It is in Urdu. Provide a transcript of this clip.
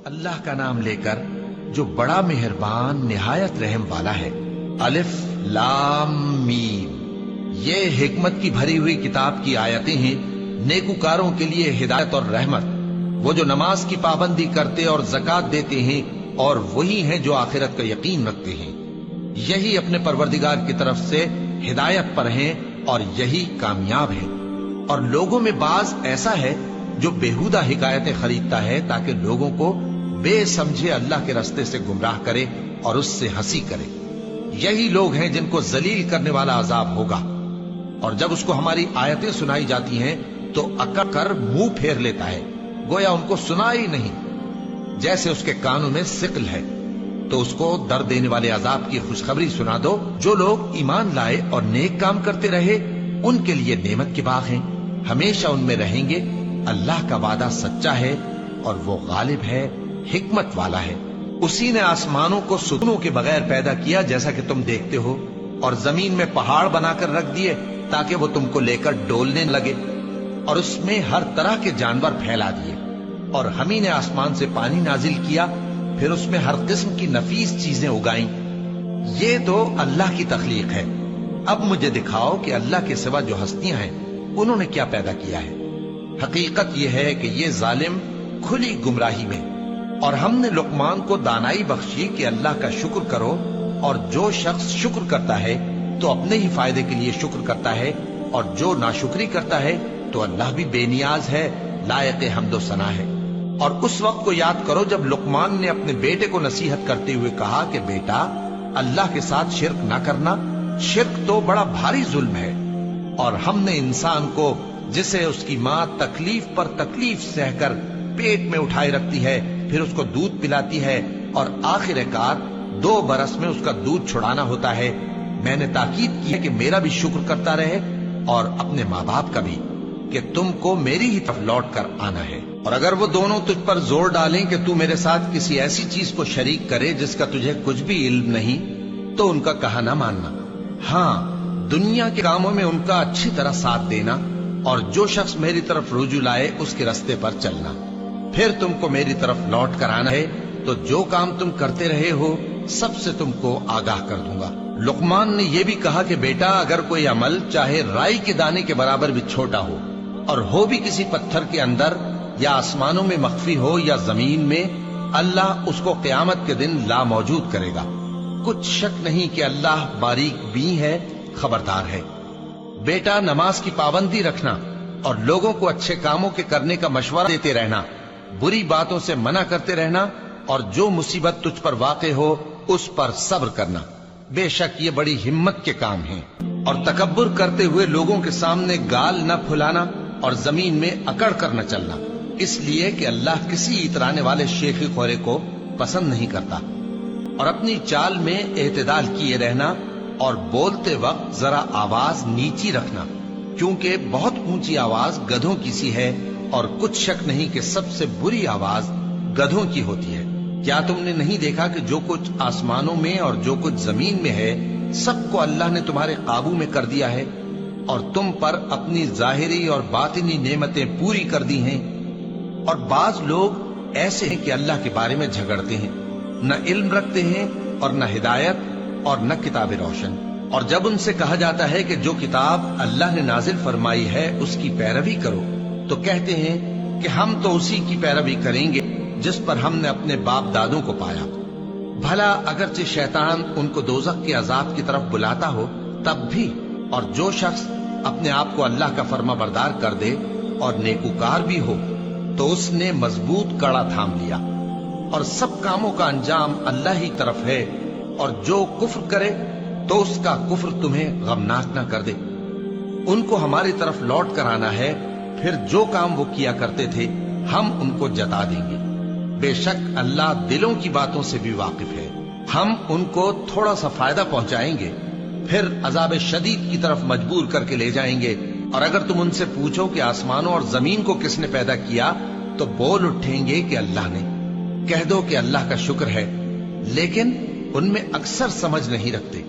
اللہ کا نام لے کر جو بڑا مہربان نہایت رحم والا ہے۔ الف لام میم، یہ حکمت کی بھری ہوئی کتاب کی آیتیں ہیں، نیکوکاروں کے لیے ہدایت اور رحمت، وہ جو نماز کی پابندی کرتے اور زکوٰۃ دیتے ہیں، اور وہی ہیں جو آخرت کا یقین رکھتے ہیں، یہی اپنے پروردگار کی طرف سے ہدایت پر ہیں اور یہی کامیاب ہیں۔ اور لوگوں میں بعض ایسا ہے جو بےہودہ حکایتیں خریدتا ہے تاکہ لوگوں کو بے سمجھے اللہ کے راستے سے گمراہ کرے اور اس سے ہنسی کرے، یہی لوگ ہیں جن کو ذلیل کرنے والا عذاب ہوگا۔ اور جب اس کو ہماری آیتیں سنائی جاتی ہیں تو اکڑ کر منہ پھیر لیتا ہے، گویا ان کو سنا ہی نہیں، جیسے اس کے کانوں میں ثقل ہے۔ تو اس کو درد دینے والے عذاب کی خوشخبری سنا دو۔ جو لوگ ایمان لائے اور نیک کام کرتے رہے ان کے لیے نعمت کے باغ ہیں، ہمیشہ ان میں رہیں گے۔ اللہ کا وعدہ سچا ہے اور وہ غالب ہے، حکمت والا ہے۔ اسی نے آسمانوں کو ستونوں کے بغیر پیدا کیا جیسا کہ تم دیکھتے ہو، اور زمین میں پہاڑ بنا کر رکھ دیے تاکہ وہ تم کو لے کر ڈولنے لگے، اور اس میں ہر طرح کے جانور پھیلا دیے۔ اور ہم ہی نے آسمان سے پانی نازل کیا، پھر اس میں ہر قسم کی نفیس چیزیں اگائیں۔ یہ تو اللہ کی تخلیق ہے۔ اب مجھے دکھاؤ کہ اللہ کے سوا جو ہستیاں ہیں انہوں نے کیا پیدا کیا ہے۔ حقیقت یہ ہے کہ یہ ظالم کھلی گمراہی میں۔ اور ہم نے لقمان کو دانائی بخشی کہ اللہ کا شکر کرو، اور جو شخص شکر کرتا ہے تو اپنے ہی فائدے کے لیے شکر کرتا ہے، اور جو ناشکری کرتا ہے تو اللہ بھی بے نیاز ہے، لائق حمد و ثنا ہے۔ اور اس وقت کو یاد کرو جب لقمان نے اپنے بیٹے کو نصیحت کرتے ہوئے کہا کہ بیٹا، اللہ کے ساتھ شرک نہ کرنا، شرک تو بڑا بھاری ظلم ہے۔ اور ہم نے انسان کو، جسے اس کی ماں تکلیف پر تکلیف سہ کر پیٹ میں اٹھائے رکھتی ہے، پھر اس کو دودھ پلاتی ہے، اور آخر کار 2 برس میں اس کا دودھ چھڑانا ہوتا ہے، میں نے تاکید کی ہے کہ میرا بھی شکر کرتا رہے اور اپنے ماں باپ کا بھی، کہ تم کو میری ہی طرف لوٹ کر آنا ہے۔ اور اگر وہ دونوں تجھ پر زور ڈالیں کہ تو میرے ساتھ کسی ایسی چیز کو شریک کرے جس کا تجھے کچھ بھی علم نہیں، تو ان کا کہا نہ ماننا۔ ہاں، دنیا کے کاموں میں ان کا اچھی طرح ساتھ دینا، اور جو شخص میری طرف رجوع لائے اس کے راستے پر چلنا۔ پھر تم کو میری طرف لوٹ کر آنا ہے تو جو کام تم کرتے رہے ہو سب سے تم کو آگاہ کر دوں گا۔ لقمان نے یہ بھی کہا کہ بیٹا، اگر کوئی عمل چاہے رائی کے دانے کے برابر بھی چھوٹا ہو، اور ہو بھی کسی پتھر کے اندر یا آسمانوں میں مخفی ہو یا زمین میں، اللہ اس کو قیامت کے دن لا موجود کرے گا۔ کچھ شک نہیں کہ اللہ باریک بین ہے، خبردار ہے۔ بیٹا، نماز کی پابندی رکھنا اور لوگوں کو اچھے کاموں کے کرنے کا مشورہ دیتے رہنا، بری باتوں سے منع کرتے رہنا، اور جو مصیبت تجھ پر واقع ہو اس پر صبر کرنا، بے شک یہ بڑی ہمت کے کام ہیں۔ اور تکبر کرتے ہوئے لوگوں کے سامنے گال نہ پھلانا اور زمین میں اکڑ کر نہ چلنا، اس لیے کہ اللہ کسی اترانے والے شیخی خورے کو پسند نہیں کرتا۔ اور اپنی چال میں اعتدال کیے رہنا، اور بولتے وقت ذرا آواز نیچی رکھنا، کیونکہ بہت اونچی آواز گدھوں کی سی ہے، اور کچھ شک نہیں کہ سب سے بری آواز گدھوں کی ہوتی ہے۔ کیا تم نے نہیں دیکھا کہ جو کچھ آسمانوں میں اور جو کچھ زمین میں ہے سب کو اللہ نے تمہارے قابو میں کر دیا ہے، اور تم پر اپنی ظاہری اور باطنی نعمتیں پوری کر دی ہیں۔ اور بعض لوگ ایسے ہیں کہ اللہ کے بارے میں جھگڑتے ہیں، نہ علم رکھتے ہیں اور نہ ہدایت اور نہ کتاب روشن۔ اور جب ان سے کہا جاتا ہے کہ جو کتاب اللہ نے نازل فرمائی ہے اس کی پیروی کرو، تو کہتے ہیں کہ ہم تو اسی کی پیروی کریں گے جس پر ہم نے اپنے باپ دادوں کو پایا۔ بھلا اگرچہ شیطان ان کو دوزخ کے عذاب کی طرف بلاتا ہو تب بھی، اور جو شخص اپنے آپ کو اللہ کا فرما بردار کر دے اور نیکوکار بھی ہو تو اس نے مضبوط کڑا تھام لیا، اور سب کاموں کا انجام اللہ ہی طرف ہے۔ اور جو کفر کرے تو اس کا کفر تمہیں غمناک نہ کر دے۔ ان کو ہماری طرف لوٹ کر آنا ہے، پھر جو کام وہ کیا کرتے تھے ہم ان کو جتا دیں گے۔ بے شک اللہ دلوں کی باتوں سے بھی واقف ہے۔ ہم ان کو تھوڑا سا فائدہ پہنچائیں گے، پھر عذاب شدید کی طرف مجبور کر کے لے جائیں گے۔ اور اگر تم ان سے پوچھو کہ آسمانوں اور زمین کو کس نے پیدا کیا، تو بول اٹھیں گے کہ اللہ نے۔ کہہ دو کہ اللہ کا شکر ہے، لیکن ان میں اکثر سمجھ نہیں رکھتے۔